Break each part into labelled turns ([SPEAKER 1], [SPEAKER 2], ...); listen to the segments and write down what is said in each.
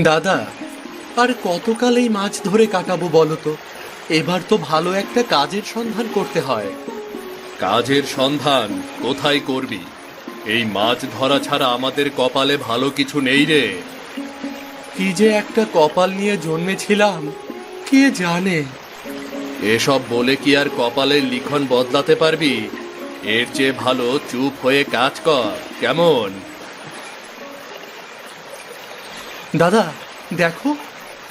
[SPEAKER 1] দাদা, আর কতকাল এই মাছ ধরে কাটাবো বলো তো? এবার তো ভালো একটা কাজের সন্ধান করতে হয়।
[SPEAKER 2] কাজের সন্ধান কোথায় করবি? এই মাছ ধরা ছাড়া আমাদের কপালে ভালো কিছু নেই রে।
[SPEAKER 1] কি যে একটা কপাল নিয়ে জন্মেছিলাম, কে জানে।
[SPEAKER 2] এসব বলে কি আর কপালের লিখন বদলাতে পারবি? এর চেয়ে ভালো চুপ হয়ে কাজ কর, কেমন?
[SPEAKER 1] দাদা দেখো,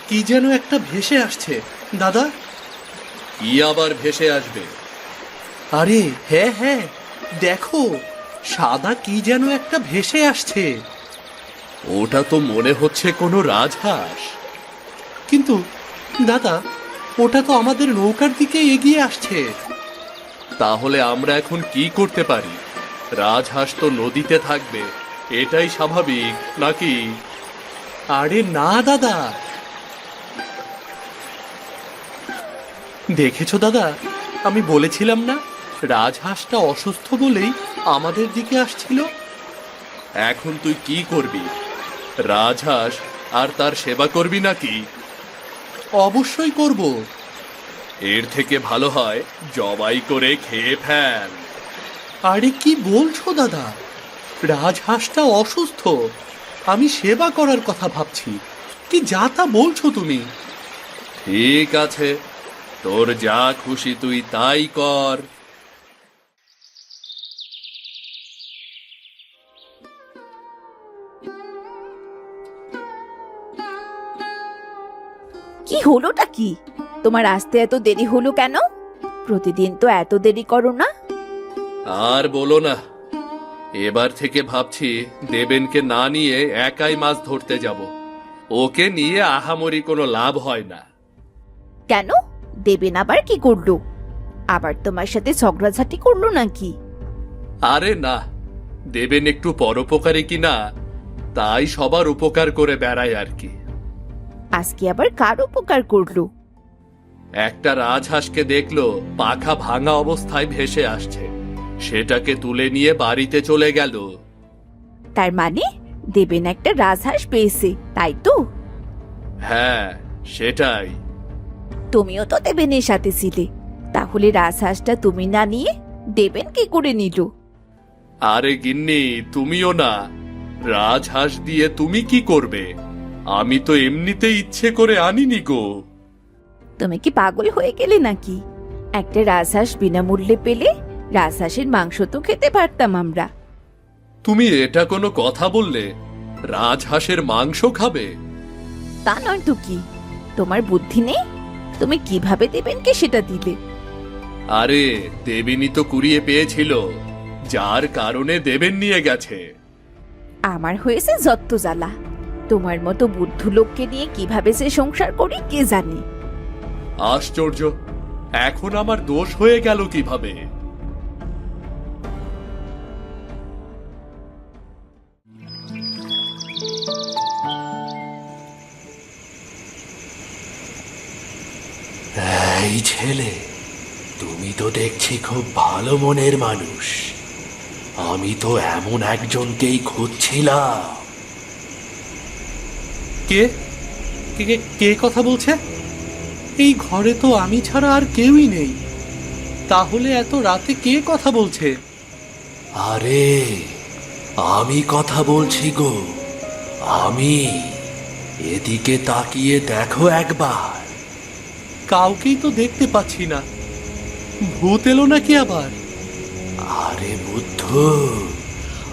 [SPEAKER 1] কি যেন একটা ভেসে আসছে। দাদা,
[SPEAKER 2] কি আবার ভেসে আসবে?
[SPEAKER 1] আরে হ্যাঁ হ্যাঁ, দেখো, সাদা কি যেন একটা ভেসে আসছে।
[SPEAKER 2] ওটা তো মনে হচ্ছে কোনো রাজহাঁস।
[SPEAKER 1] কিন্তু দাদা, ওটা তো আমাদের নৌকার দিকে এগিয়ে আসছে।
[SPEAKER 2] তাহলে আমরা এখন কি করতে পারি? রাজহাঁস তো নদীতে থাকবে, এটাই স্বাভাবিক নাকি?
[SPEAKER 1] আরে না দাদা, দেখেছো দাদা, আমি বলেছিলাম না, রাজহাঁসটা অসুস্থ বলেই আমাদের দিকে আসছিল।
[SPEAKER 2] এখন তুই কি করবি? রাজহাঁস আর তার সেবা করবি নাকি?
[SPEAKER 1] অবশ্যই করব।
[SPEAKER 2] এর থেকে ভালো হয় জবাই করে খেয়ে ফেল।
[SPEAKER 1] আরে কি বলছো দাদা, রাজহাঁসটা অসুস্থ, আমি সেবা করার কথা ভাবছি। কি যা তা বলছো তুমি?
[SPEAKER 2] ঠিক আছে, তোর যা খুশি তুই তাই কর।
[SPEAKER 3] কি হলোটা কি? তোমার আসতে এত দেরি হলো কেন? প্রতিদিন তো এত দেরি করো না।
[SPEAKER 2] আর বলো না, এবার থেকে ভাবছি দেবেনকে না নিয়ে একাই মাছ ধরতে যাব। ওকে নিয়ে আহামরি কোনো লাভ হয় না।
[SPEAKER 3] কেন? দেবেন আবার কি করলো? আবার তোমার সাথে ঝগড়াঝাটি করলো নাকি?
[SPEAKER 2] আরে না, দেবেন একটু পরোপকারী কিনা, তাই সবার উপকার করে বেড়ায় আর কি।
[SPEAKER 3] আজকে আবার কার উপকার করলো?
[SPEAKER 2] একটা রাজহাঁসকে দেখলো পাখা ভাঙা অবস্থায় ভেসে আসছে, সেটাকে তুলে নিয়ে বাড়িতে চলে গেল।
[SPEAKER 3] তার মানে দেবেন একটা রাজহাঁস পেয়েছে, তাই তো?
[SPEAKER 2] হ্যাঁ, সেটাই।
[SPEAKER 3] তুমিও তো দেবেনের সাথে ছিলে, তাহলে রাজহাঁসটা তুমি না নিয়ে দেবেন কি করে নিল?
[SPEAKER 2] আরে গিন্নি, তুমিও না, রাজহাঁস দিয়ে তুমি কি করবে? আমি তো এমনিতে ইচ্ছে করে আনিনি গো।
[SPEAKER 3] তুমি কি পাগল হয়ে গেলে নাকি? একটা রাজহাঁস বিনামূল্যে পেলে রাজহাঁসের মাংস তো খেতে পারতাম আমরা।
[SPEAKER 2] তুমি এটা কোনো কথা বললে? রাজহাঁসের মাংস খাবে?
[SPEAKER 3] তা নয় তো কি, তোমার বুদ্ধি নেই? তুমি কিভাবে দেবেনকে সেটা দিলে?
[SPEAKER 2] আরে দেবিনী তো কুড়িয়ে পেয়েছিল, যার কারণে দেবেন নিয়ে গেছে।
[SPEAKER 3] আমার হয়েছে যত্ত জ্বালা। তোমার মতো বুদ্ধ লোককে নিয়ে কিভাবে সে সংসার করি কে জানে।
[SPEAKER 2] আশ্চর্য, এখন আমার দোষ হয়ে গেল কিভাবে?
[SPEAKER 4] এই ছেলে, তুমি তো দেখছি খুব ভালো মনের মানুষ। আমি তো এমন একজনকেই খুঁজছিলাম।
[SPEAKER 1] কে কে কে- কে কথা বলছে? এই ঘরে তো আমি ছাড়া আর কেউই নেই। তাহলে এত রাতে কে কথা বলছে?
[SPEAKER 4] আরে, আমি কথা বলছি গো, আমি। এদিকে তাকিয়ে দেখো একবার।
[SPEAKER 1] কাউকেই তো দেখতে পাচ্ছি না। ভূত এলো নাকি আবার?
[SPEAKER 4] আরে বুদ্ধ,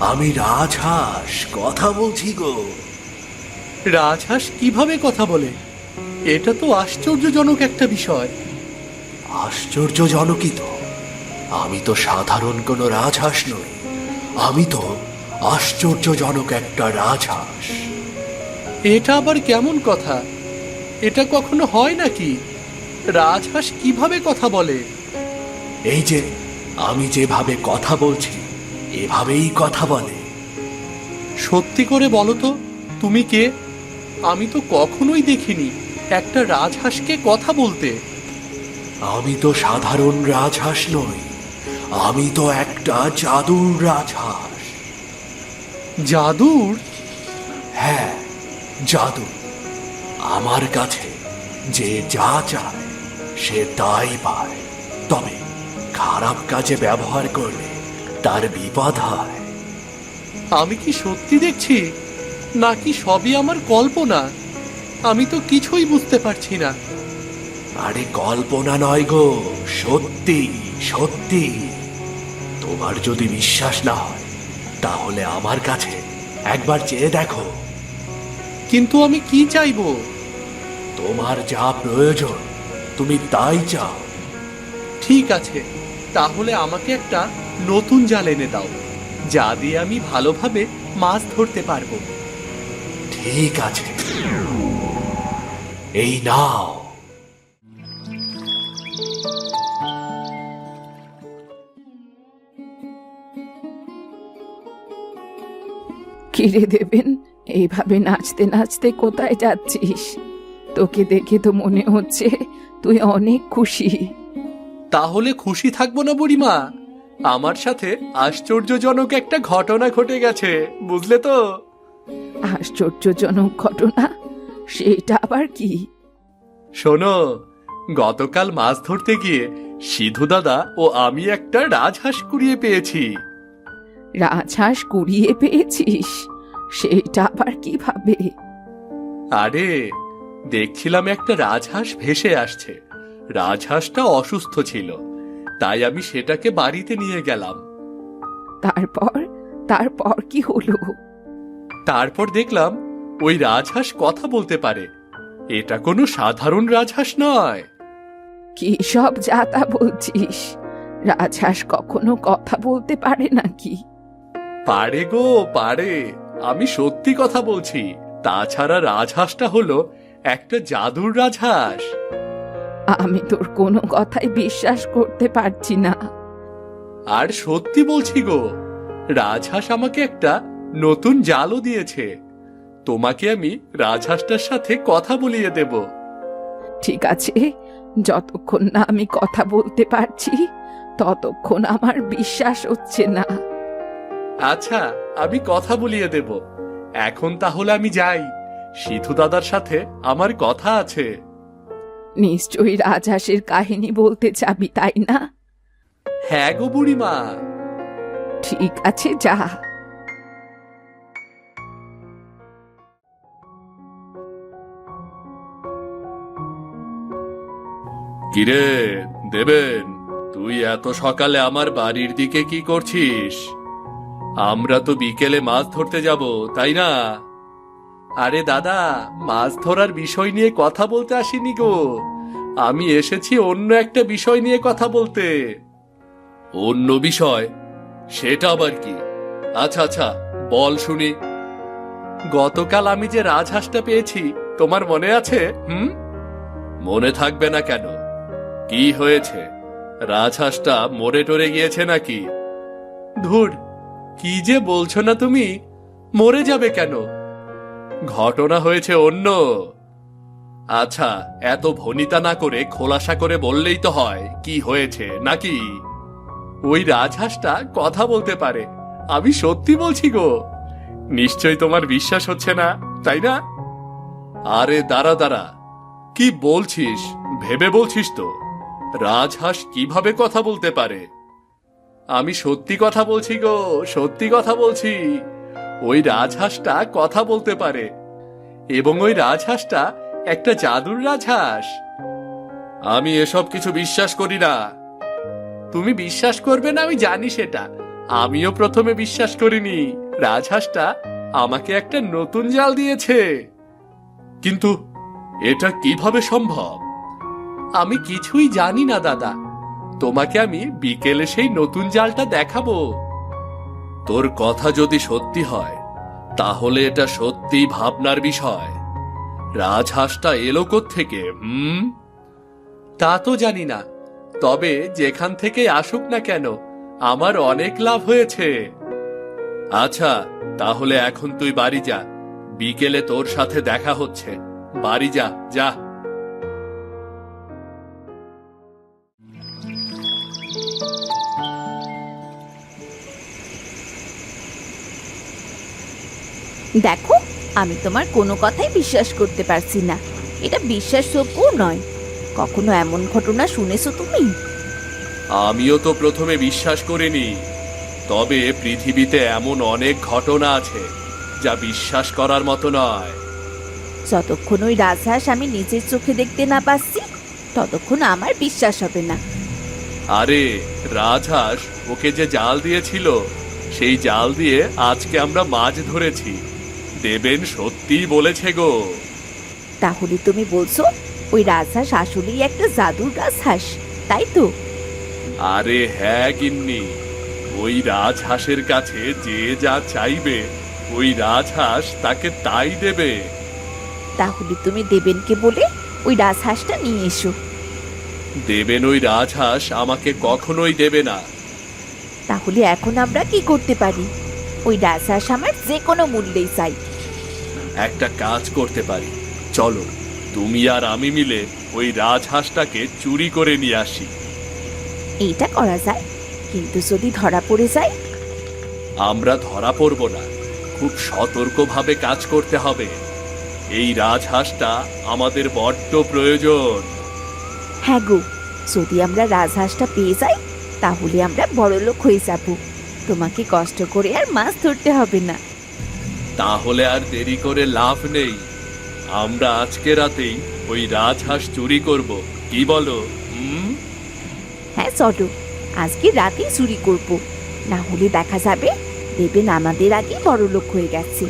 [SPEAKER 4] আমি রাজহাঁস কথা বলছি গো।
[SPEAKER 1] রাজহাঁস কিভাবে কথা বলে? এটা তো আশ্চর্যজনক একটা বিষয়।
[SPEAKER 4] আশ্চর্যজনকই তো। আমি তো সাধারণ কোনো রাজহাঁস নই, আমি তো আশ্চর্যজনক একটা রাজহাঁস।
[SPEAKER 1] এটা আবার কেমন কথা? এটা কখনো হয় নাকি? রাজহাঁস কিভাবে কথা বলে?
[SPEAKER 4] এই যে আমি যেভাবে কথা বলছি, এভাবেই কথা বলে।
[SPEAKER 1] সত্যি করে বলো তো, তুমি কে? আমি তো কখনোই দেখিনি একটা রাজহাঁসকে কথা বলতে।
[SPEAKER 4] আমি তো সাধারণ রাজহাঁস নই, আমি তো একটা জাদুর রাজহাঁস।
[SPEAKER 1] জাদুর?
[SPEAKER 4] হ্যাঁ, জাদু। আমার কাছে যে যা চায় সে তাই পায়, তবে খারাপ কাজে ব্যবহার করলে তার বিপদ হয়।
[SPEAKER 1] আমি কি সত্যি দেখছি নাকি সবই আমার কল্পনা? আমি তো কিছুই বুঝতে পারছি না।
[SPEAKER 4] আরে কল্পনা নয় গো, সত্যি সত্যি। তোমার যদি বিশ্বাস না হয় তাহলে আমার কাছে একবার চেয়ে দেখো।
[SPEAKER 1] কিন্তু আমি কি চাইবো?
[SPEAKER 4] তোমার যা প্রয়োজন তুমি তাই চাও।
[SPEAKER 1] ঠিক আছে, তাহলে আমাকে একটা নতুন জাল এনে দাও, যা দিয়ে আমি ভালোভাবে মাছ ধরতে পারবো।
[SPEAKER 4] ঠিক আছে, এই নাও।
[SPEAKER 3] কিরে দেবেন, এইভাবে নাচতে নাচতে কোথায় যাচ্ছিস? তোকে দেখে তো মনে হচ্ছে তুই অনেক খুশি।
[SPEAKER 1] তাহলে খুশি থাকবো না বুড়িমা? আমার সাথে আশ্চর্যজনক একটা ঘটনা ঘটে গেছে, বুঝলে তো?
[SPEAKER 3] আশ্চর্যজনক ঘটনা? সেটা আবার কি?
[SPEAKER 1] শোনো, গতকাল মাছ ধরতে গিয়ে সিধু দাদা ও আমি একটা রাজহাঁস কুড়িয়ে পেয়েছি।
[SPEAKER 3] রাজহাঁস কুড়িয়ে পেয়েছিস? সেটা আবার কিভাবে?
[SPEAKER 1] আরে, দেখছিলাম একটা রাজহাঁস ভেসে আসছে। রাজহাঁসটা অসুস্থ ছিল, তাই আমি সেটাকে বাড়িতে নিয়ে গেলাম।
[SPEAKER 3] তারপর তারপর কি হলো?
[SPEAKER 1] তারপর দেখলাম ওই রাজহাঁস কথা বলতে পারে। এটা কোনো সাধারণ রাজহাঁস নয়।
[SPEAKER 3] কি সব যাতা বলছিস? রাজহাঁস কখনো কথা বলতে পারে নাকি?
[SPEAKER 1] পারে গো, পারে। আমি সত্যি কথা বলছি। তাছাড়া রাজহাঁসটা হলো একটা জাদুর রাজহাঁস।
[SPEAKER 3] আমি তোর কোনো কথাই বিশ্বাস করতে পারছি না।
[SPEAKER 1] আর সত্যি বলছি গো, রাজহাঁস আমাকে একটা নতুন জালও দিয়েছে। তোমাকে আমি রাজহাঁসটার সাথে কথা বলিয়ে দেব।
[SPEAKER 3] ঠিক আছে, যতক্ষণ না আমি কথা বলতে পারছি ততক্ষণ আমার বিশ্বাস হচ্ছে না।
[SPEAKER 1] আচ্ছা, আমি কথা বলিয়ে দেব। এখন তাহলে আমি যাই। সিধু দাদার সাথে আমার কথা আছে।
[SPEAKER 3] নিশ্চয়ই রাজহাঁসের কাহিনী বলতে চাবি, তাই না?
[SPEAKER 1] হ্যাঁ গো বুড়িমা।
[SPEAKER 3] ঠিক আছে, যা।
[SPEAKER 2] কিরে দেবেন, তুই এত সকালে আমার বাড়ির দিকে কি করছিস? আমরা তো বিকেলে মাছ ধরতে যাব, তাই না?
[SPEAKER 1] আরে দাদা, মাছ ধরার বিষয় নিয়ে কথা বলতে আসিনি গো। আমি এসেছি অন্য একটা বিষয় নিয়ে কথা বলতে।
[SPEAKER 2] অন্য বিষয়? সেটা আবার কি? আচ্ছা আচ্ছা, বল শুনি।
[SPEAKER 1] গতকাল আমি যে রাজহাঁসটা পেয়েছি, তোমার মনে আছে?
[SPEAKER 2] মনে থাকবে না কেন? কি হয়েছে? রাজহাঁসটা মরে টরে গিয়েছে নাকি?
[SPEAKER 1] ধুর, কি যে বলছো না তুমি। মরে যাবে কেন?
[SPEAKER 2] ঘটনা হয়েছে অন্য। আচ্ছা, এত ভনিতা না করে খোলাসা করে বললেই তো হয় কি হয়েছে, নাকি?
[SPEAKER 1] ওই রাজহাঁসটা কথা বলতে পারে। আমি সত্যি বলছি গো। নিশ্চয় তোমার বিশ্বাস হচ্ছে না, তাই না?
[SPEAKER 2] আরে দাঁড়া দাঁড়া, কি বলছিস? ভেবে বলছিস তো? রাজহাঁস কিভাবে কথা বলতে পারে?
[SPEAKER 1] আমি সত্যি কথা বলছি গো, সত্যি কথা বলছি। ওই রাজহাঁসটা কথা বলতে পারে, এবং ওই রাজহাঁসটা একটা জাদুর রাজহাঁস।
[SPEAKER 2] আমি এসব কিছু বিশ্বাস করি না।
[SPEAKER 1] তুমি বিশ্বাস করবে না আমি জানি সেটা। আমিও প্রথমে বিশ্বাস করিনি। রাজহাঁসটা আমাকে একটা নতুন জাল দিয়েছে।
[SPEAKER 2] কিন্তু এটা কিভাবে সম্ভব?
[SPEAKER 1] আমি কিছুই জানি না দাদা। তোমাকে আমি বিকেলে সেই নতুন জালটা দেখাবো।
[SPEAKER 2] তোর কথা যদি সত্যি হয় তাহলে এটা সত্যি ভাবনার বিষয়। রাজহাঁসটা এলো কোত্থেকে?
[SPEAKER 1] তা তো জানি না, তবে যেখান থেকে আসুক না কেন আমার অনেক লাভ হয়েছে।
[SPEAKER 2] আচ্ছা, তাহলে এখন তুই বাড়ি যা। বিকেলে তোর সাথে দেখা হচ্ছে। বাড়ি যা, যা।
[SPEAKER 5] দেখো, আমি তোমার কোনো কথাই বিশ্বাস করতে পারছি না। এটা বিশ্বাসযোগ্য নয়। কখনো এমন ঘটনা শুনেছো তুমি?
[SPEAKER 2] আমিও তো প্রথমে বিশ্বাস করিনি, তবে পৃথিবীতে এমন অনেক ঘটনা আছে যা বিশ্বাস করার মতো নয়।
[SPEAKER 5] যতক্ষণ ওই রাজহাঁস আমি নিজের চোখে দেখতে না পাচ্ছি, ততক্ষণ আমার বিশ্বাস হবে না।
[SPEAKER 2] আরে রাজহাঁস ওকে যে জাল দিয়েছিল, সেই জাল দিয়ে আজকে আমরা মাছ ধরেছি। দেবেন সত্যিই বলেছে গো।
[SPEAKER 5] তাহলে তুমি বলছো ওই রাজহাঁস আসলেই একটা জাদুর রাজহাঁস, তাই তো?
[SPEAKER 2] আরে হ্যাঁ গিন্নি, ওই রাজহাঁসের কাছে যে যা চাইবে ওই রাজহাঁস তাকে তাই দেবে।
[SPEAKER 5] তাহলে তুমি দেবেনকে বলে ওই রাজহাঁসটা নিয়ে এসো।
[SPEAKER 2] দেবেন ওই রাজহাঁস আমাকে কখনোই দেবে না।
[SPEAKER 5] তাহলে এখন আমরা কি করতে পারি? ওই রাজহাঁস আমার যে কোনো মূল্যেই চাই।
[SPEAKER 2] একটা কাজ করতে পারি, চলো তুমি আর আমি মিলে ওই রাজহাঁসটাকে চুরি করে নিয়ে আসি।
[SPEAKER 5] এইটা করা যায়, কিন্তু যদি ধরা পড়ে যায়?
[SPEAKER 2] আমরা ধরা পড়ব না, খুব সতর্কভাবে কাজ করতে হবে। এই রাজহাঁসটা আমাদের বড্ড প্রয়োজন।
[SPEAKER 5] হ্যাঁ গো, যদি আমরা রাজহাঁসটা পেয়ে যাই তাহলে আমরা বড়লোক হয়ে যাব। তোমাকে কষ্ট করে আর মাছ ধরতে হবে না।
[SPEAKER 2] তাহলে আর দেরি করে লাভ নেই, আমরা আজকে রাতেই ওই রাজহাঁস চুরি করব, কি বলো?
[SPEAKER 5] হ্যাঁ চলো, আজকে রাতেই চুরি করব, না হলে দেখা যাবে দেবেন আমাদের আগে বড়লোক হয়ে গেছে।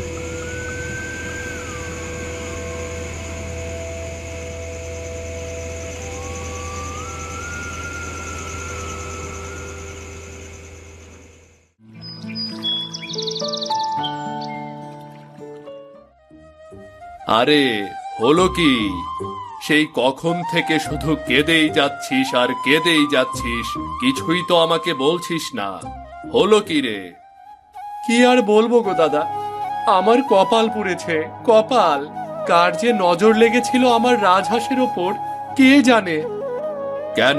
[SPEAKER 2] আরে হলো কি? সেই কখন থেকে শুধু কেঁদেই যাচ্ছিস আর কেঁদেই যাচ্ছিস, কিছুই তো আমাকে বলছিস না। হলো কি রে?
[SPEAKER 1] কি আর বলবো গো দাদা, আমার কপাল পুড়েছে, কপাল। কার যে নজর লেগেছিল আমার রাজহাঁসের ওপর কে জানে।
[SPEAKER 2] কেন,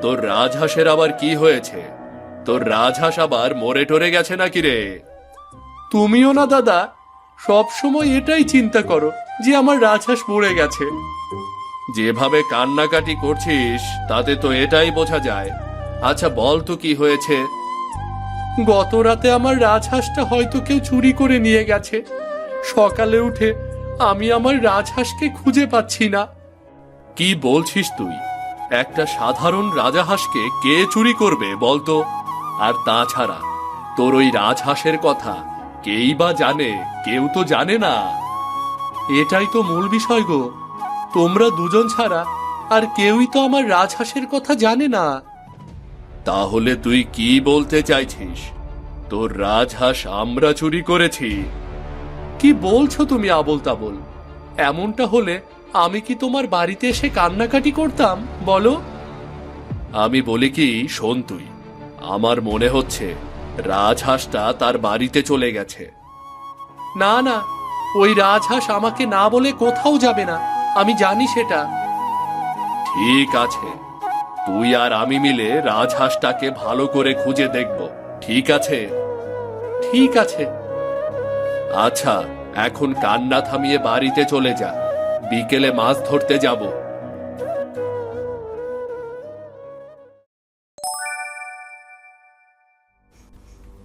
[SPEAKER 2] তোর রাজহাঁসের আবার কি হয়েছে? তোর রাজহাঁস আবার মরে টরে গেছে নাকি রে?
[SPEAKER 1] তুমিও না দাদা সব সময় এটাই চিন্তা করো যে আমার রাজহাঁস মরে গেছে।
[SPEAKER 2] যেভাবে কান্নাকাটি করছিস তাতে তো এটাই বোঝা যায়। আচ্ছা বল তো কি হয়েছে?
[SPEAKER 1] গত রাতে আমার রাজহাঁসটা হয়তো কেউ চুরি করে নিয়ে গেছে। সকালে উঠে আমি আমার রাজহাঁসকে খুঁজে পাচ্ছি না।
[SPEAKER 2] কি বলছিস তুই? একটা সাধারণ রাজহাঁসকে কে চুরি করবে বলতো? আর তাছাড়া তোর ওই রাজহাঁসের কথা কেই বা জানে? কেউ তো জানে না।
[SPEAKER 1] এটাই তো মূল বিষয় গো, তোমরা দুজন ছাড়া আর কেউই তো আমার রাজহাঁসের কথা জানে না।
[SPEAKER 2] তাহলে তুই কি বলতে চাইছিস? তোর রাজহাঁস আমরা চুরি করেছি?
[SPEAKER 1] কি বলছো তুমি আবোল তাবোল? এমনটা হলে আমি কি তোমার বাড়িতে এসে কান্নাকাটি করতাম বলো?
[SPEAKER 2] আমি বলি কি, শোন তুই, আমার মনে হচ্ছে রাজহাঁসটা তার বাড়িতে চলে গেছে।
[SPEAKER 1] না না, ওই রাজহাঁস আমাকে না বলে কোথাও যাবে না, আমি জানি সেটা।
[SPEAKER 2] ঠিক আছে, তুই আর আমি মিলে রাজহাঁসটাকে ভালো করে খুঁজে দেখব, ঠিক আছে?
[SPEAKER 1] ঠিক আছে।
[SPEAKER 2] আচ্ছা, এখন কান্না থামিয়ে বাড়িতে চলে যা, বিকেলে মাছ ধরতে যাব।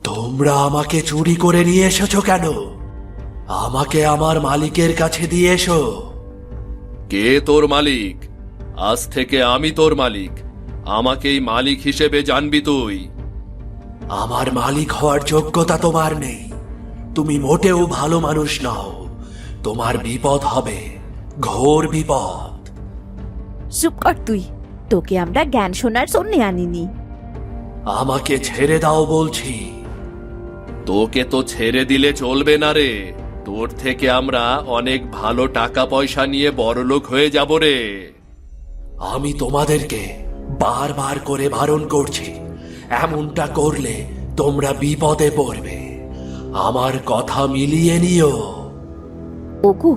[SPEAKER 4] তোমরা আমাকে চুরি করে নিয়ে এসেছো কেন? আমাকে আমার মালিকের কাছে দিয়ে এসো।
[SPEAKER 2] কে তোর মালিক? আজ থেকে আমি তোর মালিক, আমাকেই মালিক হিসেবে জানবি তুই।
[SPEAKER 4] আমার মালিক হওয়ার যোগ্যতা তোমার নেই। তুমি মোটেও ভালো মানুষ নও। তোমার বিপদ হবে, ঘোর বিপদ।
[SPEAKER 5] চুপ কর তুই, তোকে আমরা জ্ঞান শোনার জন্য আনিনি।
[SPEAKER 4] আমাকে ছেড়ে দাও বলছি।
[SPEAKER 2] তোকে তো ছেড়ে দিলে চলবে না রে, তোর থেকে আমরা অনেক ভালো টাকা পয়সা নিয়ে বড়লোক হয়ে যাব রে।
[SPEAKER 4] আমি তোমাদেরকে বারবার করে বারণ করছি, এমনটা করলে তোমরা বিপদে পড়বে। আমার কথা মিলিয়ে নিও।
[SPEAKER 5] ওগো,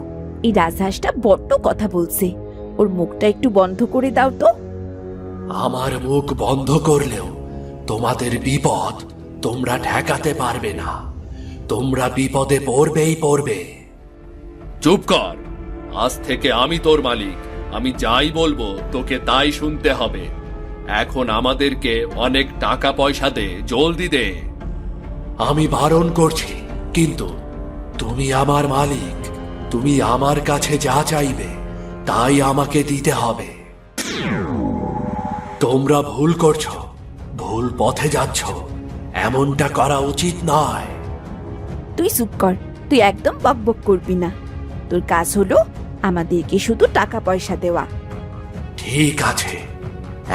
[SPEAKER 5] এই রাজহাঁসটা বড্ড কথা বলছে, ওর মুখটা একটু বন্ধ করে দাও তো।
[SPEAKER 4] আমার মুখ বন্ধ করলেও তোমাদের বিপদ তোমরা ঠেকাতে পারবে না। তোমরা বিপদে পড়বেই পড়বে।
[SPEAKER 2] চুপ কর, আজ থেকে আমি তোর মালিক। আমি যাই বলবো তোকে তাই শুনতে হবে। এখন আমাদেরকে অনেক টাকা পয়সা দে, জলদি দে।
[SPEAKER 4] আমি বারণ করছি, কিন্তু তুমি আমার মালিক। তুমি আমার কাছে যা চাইবে তাই আমাকে দিতে হবে। তোমরা ভুল করছো, ভুল পথে যাচ্ছ। এমনটা করা উচিত নয়।
[SPEAKER 5] তুই চুপ কর, তুই একদম বকবক করবি না। তোর কাজ হলো আমাদেরকে শুধু টাকা পয়সা দেওয়া।
[SPEAKER 4] ঠিক আছে,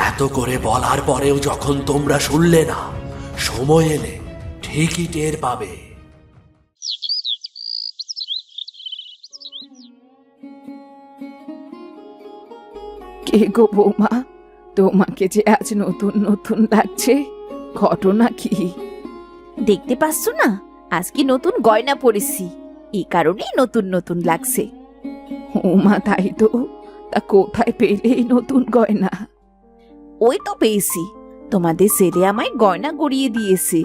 [SPEAKER 4] এত করে বলার পরেও যখন তোমরা শুনলে না, সময় এলে ঠিকই টের পাবে।
[SPEAKER 3] কে গো বৌমা, তোমাকে যে আজ নতুন নতুন লাগছে, ঘটনা কি?
[SPEAKER 5] দেখতে পাচ্ছ না, আজকে নতুন গয়না পরেছি, এই কারণেই নতুন নতুন লাগছে।
[SPEAKER 3] ওমা তাই তো, তা কোথায় পেলে এই নতুন গয়না?
[SPEAKER 5] ওই তো পেয়েছি, তোমাদের ছেলে আমায় গয়না গড়িয়ে দিয়েছে।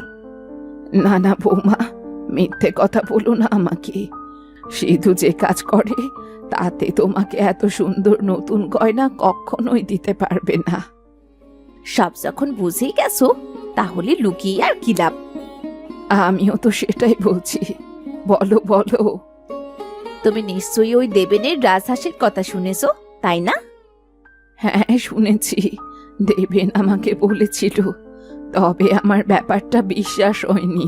[SPEAKER 3] না না বৌমা, মিথ্যে কথা বলো না আমাকে। সিধু যে কাজ করে তাতে তোমাকে এত সুন্দর নতুন গয়না কখনোই দিতে পারবে না।
[SPEAKER 5] সব যখন বুঝেই গেছো, তাহলে লুকিয়ে আর কি লাভ?
[SPEAKER 3] আমিও তো সেটাই বলছি, বলো বলো।
[SPEAKER 5] তুমি নিশ্চয়ই ওই দেবেনের রাজহাঁসের কথা শুনেছো, তাই না?
[SPEAKER 3] হ্যাঁ শুনেছি, দেবেন আমাকে বলেছিল, তবে আমার ব্যাপারটা বিশ্বাস হয়নি।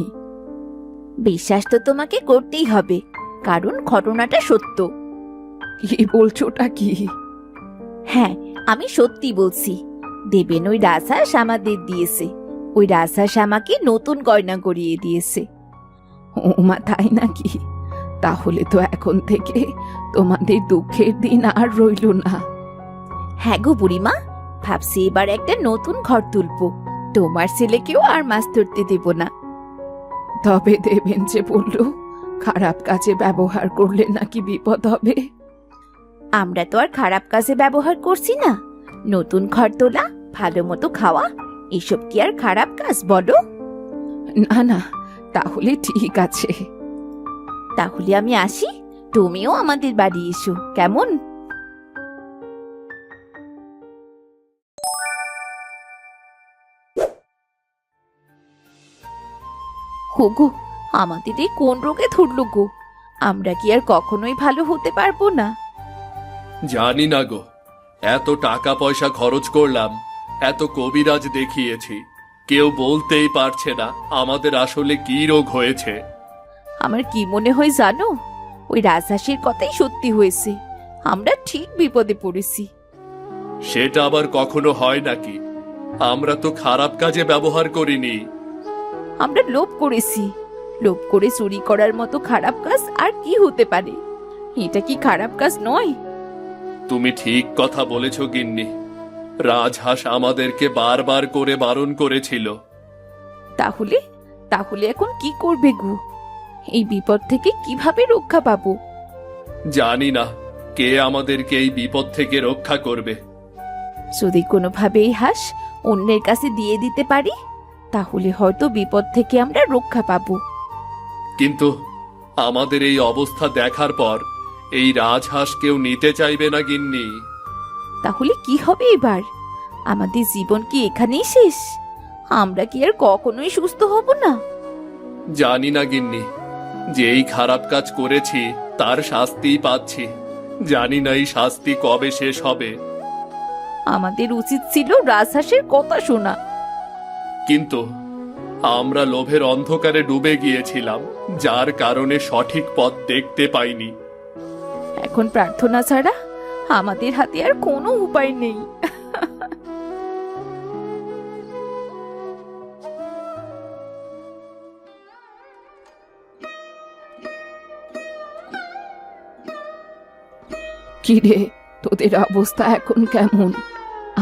[SPEAKER 5] বিশ্বাস তো তোমাকে করতেই হবে, কারণ ঘটনাটা সত্য।
[SPEAKER 3] কি বলছোটা কি?
[SPEAKER 5] হ্যাঁ, আমি সত্যি বলছি। দেবেন ওই রাজহাঁস আমাদের দিয়েছে। ওই রাজহাঁস আমাকে নতুন গয়না গড়িয়ে দিয়েছে।
[SPEAKER 3] ওমা তাই নাকি? তাহলে তো এখন থেকে তোমাদের দুঃখের দিন আর রইল না।
[SPEAKER 5] হ্যাঁ গো বুড়িমা, ভাবছি এবার একটা নতুন ঘর তুলবো। তোমার ছেলেকেও আর মাছ ধরতে দেব না।
[SPEAKER 3] তবে দেবেন যে বলল খারাপ কাজে ব্যবহার করলে নাকি বিপদ হবে।
[SPEAKER 5] আমরা তো আর খারাপ কাজে ব্যবহার করছি না। নতুন ঘর তোলা, ভালো মতো খাওয়া, এসব কি আর খারাপ কাজ বলো?
[SPEAKER 3] না না, তাহলে ঠিক আছে।
[SPEAKER 5] তাহলে আমি আসি, তুমিও আমাদের বাড়ি এসো, কেমন? হোগো, আমাদের এই কোন রোগে ধরলো গো? আমরা কি আর কখনোই ভালো হতে পারবো না?
[SPEAKER 2] জানি না গো, এত টাকা পয়সা খরচ করলাম, এত কবিরাজ দেখিয়েছি, কেউ বলতেই পারছে না আমাদের আসলে কি রোগ হয়েছে।
[SPEAKER 5] আমার কি মনে হয় জানো, ওই রাজহাঁসের কথাই সত্যি হয়েছে। আমরা ঠিক বিপদে পড়েছি।
[SPEAKER 2] সেটা আবার কখনো হয় নাকি? আমরা তো খারাপ কাজে ব্যবহার করিনি।
[SPEAKER 5] আমরা লোভ করেছি। লোভ করে চুরি করার মতো খারাপ কাজ আর কি হতে পারে? এটা কি খারাপ কাজ নয়?
[SPEAKER 2] তুমি ঠিক কথা বলেছ গিন্নি। রাজহাঁস আমাদেরকে বারবার করে বারণ করেছিল।
[SPEAKER 5] তাহলে তাহলে এখন কি করবে গো? এই বিপদ থেকে কিভাবে রক্ষা পাবো?
[SPEAKER 2] জানি না কে আমাদেরকে এই বিপদ থেকে রক্ষা করবে।
[SPEAKER 5] যদি কোনোভাবে এই হাঁস অন্যের কাছে দিয়ে দিতে পারি, তাহলে হয়তো বিপদ থেকে আমরা রক্ষা পাবো।
[SPEAKER 2] কিন্তু আমাদের এই অবস্থা দেখার পর এই রাজহাঁস কেউ নিতে চাইবে না গিন্নি।
[SPEAKER 5] তাহলে কি হবে এবার? আমাদের জীবন কি এখানেই শেষ? আমরা কি আর কখনোই সুস্থ হব না?
[SPEAKER 2] জানি না গিন্নি, যেই খারাপ কাজ করেছি তার শাস্তিই পাচ্ছি। জানি না এই শাস্তি কবে শেষ হবে।
[SPEAKER 5] আমাদের উচিত ছিল রাজহাঁসের কথা শোনা।
[SPEAKER 2] কিন্তু আমরা লোভের অন্ধকারে ডুবে গিয়েছিলাম, যার কারণে সঠিক পথ দেখতে পাইনি।
[SPEAKER 5] এখন প্রার্থনা ছাড়া আমাদের হাতে আর কোনো উপায় নেই।
[SPEAKER 3] কিরে, তোদের অবস্থা এখন কেমন?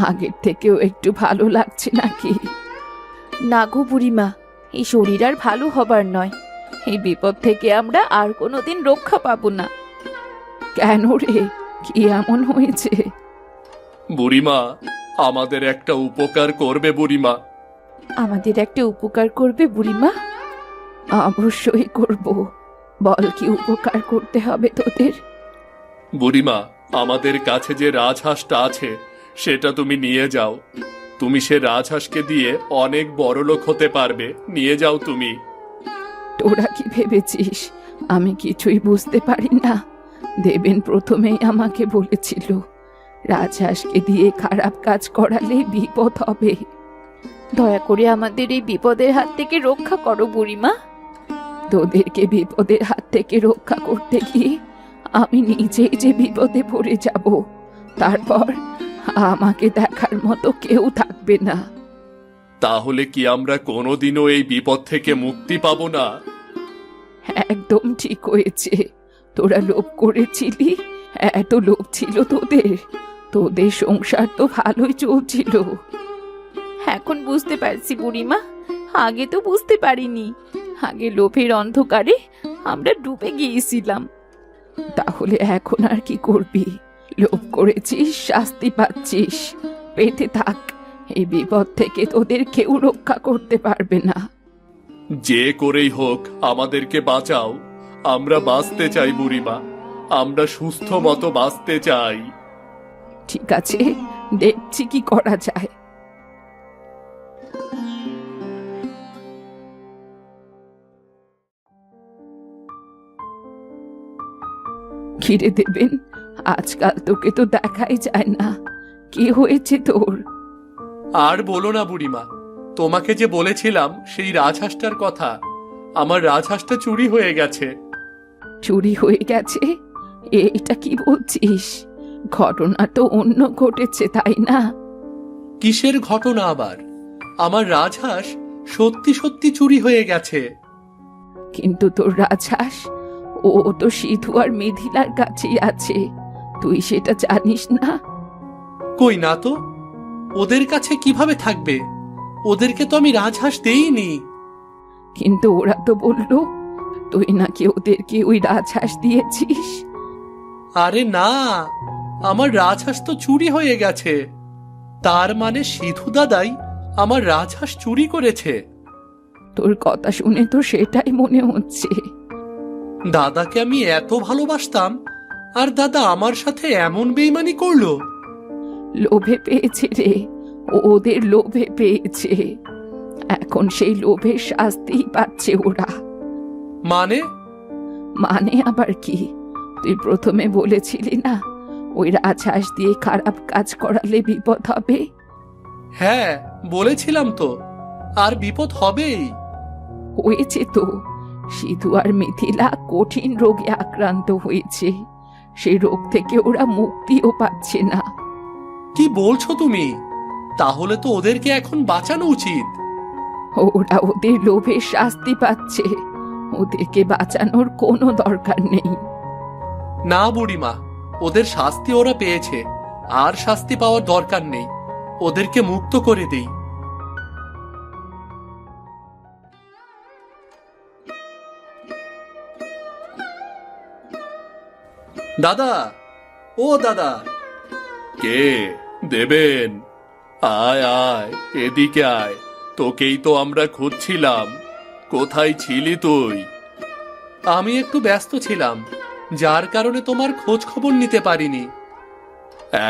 [SPEAKER 3] আগের থেকেও একটু ভালো লাগছে নাকি?
[SPEAKER 5] না গো বুড়িমা, এই শরীর আর ভালো হবার নয়। এই বিপদ থেকে আমরা আর কোনোদিন রক্ষা পাবো না।
[SPEAKER 3] কেন রে, কি এমন হয়েছে?
[SPEAKER 2] বুড়িমা, আমাদের একটা উপকার করবে বুড়িমা?
[SPEAKER 5] আমাদের একটা উপকার করবে বুড়িমা?
[SPEAKER 3] অবশ্যই করব। বল কি উপকার করতে হবে তোদের?
[SPEAKER 2] বুড়িমা, আমাদের কাছে যে রাজহাঁসটা আছে সেটা তুমি নিয়ে যাও। তুমি সে রাজহাঁসকে দিয়ে অনেক বড় লোক হতে পারবে। নিয়ে যাও তুমি।
[SPEAKER 3] তোরা কি ভেবেছিস আমি কিছুই বুঝতে পারি না? দেবেন প্রথমেই আমাকে বলেছিল রাজহাঁসকে দিয়ে খারাপ কাজ করালে বিপদ হবে।
[SPEAKER 5] দয়া করে আমাদের এই বিপদের হাত থেকে রক্ষা করো বুড়িমা।
[SPEAKER 3] তোদেরকে বিপদের হাত থেকে রক্ষা করতে গিয়ে আমি নিজেই যে বিপদে পড়ে যাব, তারপর আমাকে দেখার মতো কেউ থাকবে না।
[SPEAKER 2] তাহলে কি আমরা কোনোদিনও এই বিপদ থেকে মুক্তি পাবো না?
[SPEAKER 3] একদম ঠিক হয়েছে। তোরা লোভ করেছিলি, এত লোভ ছিল তোদের। তোদের সংসার তো ভালোই চলছিল।
[SPEAKER 5] এখন বুঝতে পারছি বুড়িমা, আগে তো বুঝতে পারিনি। আগে লোভের অন্ধকারে আমরা ডুবে গিয়েছিলাম।
[SPEAKER 3] তাহলে এখন আর কি করবি? লোভ করেছিস, শাস্তি পাচ্ছিস, পেতে থাক। এই বিপদ থেকে তোদের কেউ রক্ষা করতে পারবে না।
[SPEAKER 2] যে করেই হোক আমাদেরকে বাঁচাও। আমরা বাঁচতে চাই বুড়িমা, আমরা সুস্থ মতো বাঁচতে চাই।
[SPEAKER 3] ঠিক আছে, দেখছি কি করা যায়। ঘিরে দেবেন, আজকাল তোকে তো দেখাই যায় না। কি হয়েছে তোর?
[SPEAKER 1] আর বলো না বুড়িমা, তোমাকে যে বলেছিলাম সেই রাজহাঁসটার কথা, আমার রাজহাঁসটা চুরি হয়ে গেছে।
[SPEAKER 3] চুরি হয়ে গেছে? এটা কি বলছিস? ঘটনা তো অন্য ঘটেছে, তাই না?
[SPEAKER 1] কিসের ঘটনা আবার? আমার রাজহাঁস সত্যি সত্যি চুরি হয়ে গেছে।
[SPEAKER 3] কিন্তু তোর রাজহাঁস, ও তো সিধু আর মিথিলার কাছেই আছে। তুই সেটা জানিস না?
[SPEAKER 1] কই না তো, ওদের কাছে কিভাবে থাকবে? ওদেরকে তো আমি রাজহাঁস দেইনি।
[SPEAKER 3] কিন্তু ওরা তো বলল তুই নাকি ওদেরকে ওই রাজহাঁস দিয়েছিস।
[SPEAKER 1] আরে না, আমার রাজহাঁস তো চুরি হয়ে গেছে। তার মানে সিধু দাদাই আমার রাজহাঁস চুরি করেছে।
[SPEAKER 3] তোর কথা শুনে তো সেটাই মনে হচ্ছে।
[SPEAKER 1] দাদাকে আমি এত ভালোবাসতাম, আর দাদা আমার সাথে এমন বেইমানি করলো।
[SPEAKER 3] লোভে পেয়েছে রে, ওদের লোভে পেয়েছে। এখন সেই লোভের শাস্তি পাচ্ছে ওরা।
[SPEAKER 1] মানে?
[SPEAKER 3] মানে আবার কি? তুই প্রথমে বলেছিলি না ওই রাজহাঁস দিয়ে খারাপ কাজ করালে বিপদ হবে?
[SPEAKER 1] হ্যাঁ বলেছিলাম তো, আর বিপদ হবেই।
[SPEAKER 3] হয়েছে তো। সিধু আর মিথিলা কঠিন রোগে আক্রান্ত হয়েছে। সেই রোগ থেকে ওরা মুক্তিও পাচ্ছে না।
[SPEAKER 1] কি বলছো তুমি? তাহলে তো ওদেরকে এখন বাঁচানো উচিত।
[SPEAKER 3] ওরা ওদের লোভের শাস্তি পাচ্ছে, ওদেরকে বাঁচানোর কোনো দরকার নেই।
[SPEAKER 1] না বুড়িমা, ওদের শাস্তি ওরা পেয়েছে, আর শাস্তি পাওয়ার দরকার নেই। ওদেরকে মুক্ত করে দেই। দাদা, ও দাদা।
[SPEAKER 2] কে? দেবেন? আয় আয়, এদিকে আয়। তোকেই তো আমরা খুঁজছিলাম। কোথায় ছিলি তুই?
[SPEAKER 1] আমি একটু ব্যস্ত ছিলাম, যার কারণে তোমার খোঁজ খবর নিতে পারিনি।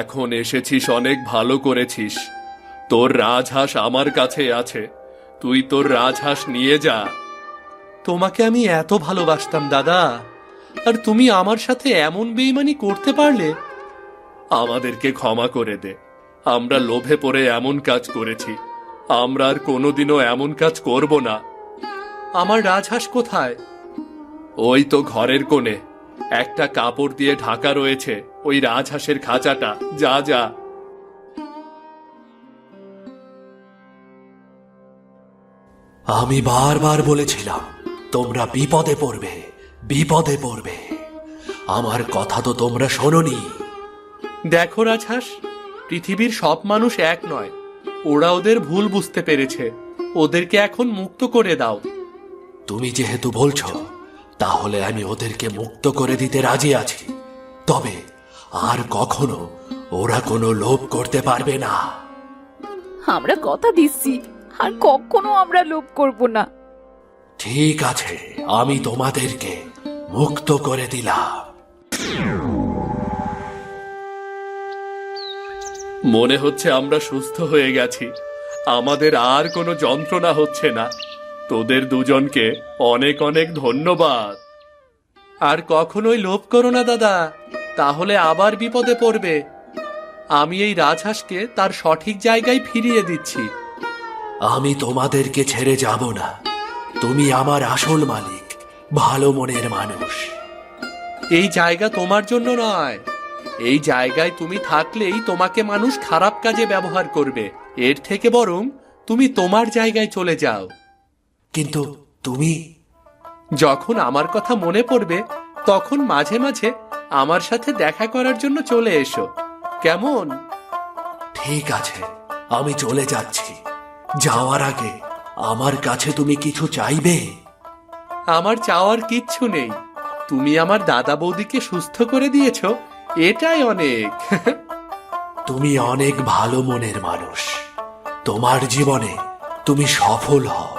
[SPEAKER 2] এখন এসেছিস, অনেক ভালো করেছিস। তোর রাজহাঁস আমার কাছে আছে, তুই তোর রাজহাঁস নিয়ে যা।
[SPEAKER 1] তোমাকে আমি এত ভালোবাসতাম দাদা, আর তুমি আমার সাথে এমন বেইমানি করতে পারলে?
[SPEAKER 2] আমাদেরকে ক্ষমা করে দে। আমরা লোভে পড়ে এমন কাজ করেছি। আমরা আর কোনোদিনও এমন কাজ করব না।
[SPEAKER 1] আমার রাজহাঁস কোথায়?
[SPEAKER 2] ওই তো ঘরের কোণে একটা কাপড় দিয়ে ঢাকা রয়েছে, ওই রাজহাঁসের খাঁচাটা। যা যা।
[SPEAKER 4] আমি বারবার বলেছিলাম তোমরা বিপদে পড়বে, বিপদে পড়বে। আমার কথা তো তোমরা শোনোনি।
[SPEAKER 1] দেখো রাজহাঁস, পৃথিবীর সব মানুষ এক নয়। ওরা ওদের ভুল বুঝতে পেরেছে। ওদেরকে এখন মুক্ত করে দাও।
[SPEAKER 4] তুমি যেহেতু বলছো, তাহলে আমি ওদেরকে মুক্ত করে দিতে রাজি আছি। তবে আর কখনো ওরা কোনো লোভ করতে পারবে না।
[SPEAKER 5] আমরা কথা দিচ্ছি আর কখনো আমরা লোভ করব না।
[SPEAKER 4] ঠিক আছে, আমি তোমাদেরকে মুক্ত করে দিলাম।
[SPEAKER 2] মনে হচ্ছে আমরা সুস্থ হয়ে গেছি, আমাদের আর কোনো যন্ত্রণা হচ্ছে না। তোদের দুজনকে অনেক অনেক ধন্যবাদ।
[SPEAKER 1] আর কখনোই লোভ করো না দাদা, তাহলে আবার বিপদে পড়বে। আমি এই রাজহাঁসকে তার সঠিক জায়গায় ফিরিয়ে দিচ্ছি।
[SPEAKER 4] আমি তোমাদেরকে ছেড়ে যাব না। তুমি আমার আসল মালিক, ভালো মনের মানুষ।
[SPEAKER 1] এই জায়গা তোমার জন্য নয়। এই জায়গায় তুমি থাকলেই তোমাকে মানুষ খারাপ কাজে ব্যবহার করবে। এর থেকে বরং তুমি তোমার জায়গায় চলে যাও।
[SPEAKER 4] কিন্তু তুমি
[SPEAKER 1] যখন আমার কথা মনে পড়বে তখন মাঝে মাঝে আমার সাথে দেখা করার জন্য চলে এসো, কেমন?
[SPEAKER 4] ঠিক আছে, আমি চলে যাচ্ছি। যাওয়ার আগে আমার কাছে তুমি কিছু চাইবে?
[SPEAKER 1] আমার চাওয়ার কিচ্ছু নেই। তুমি আমার দাদা বৌদিকে সুস্থ করে দিয়েছো, এটাই অনেক।
[SPEAKER 4] তুমি অনেক ভালো মনের মানুষ। তোমার জীবনে তুমি সফল হও।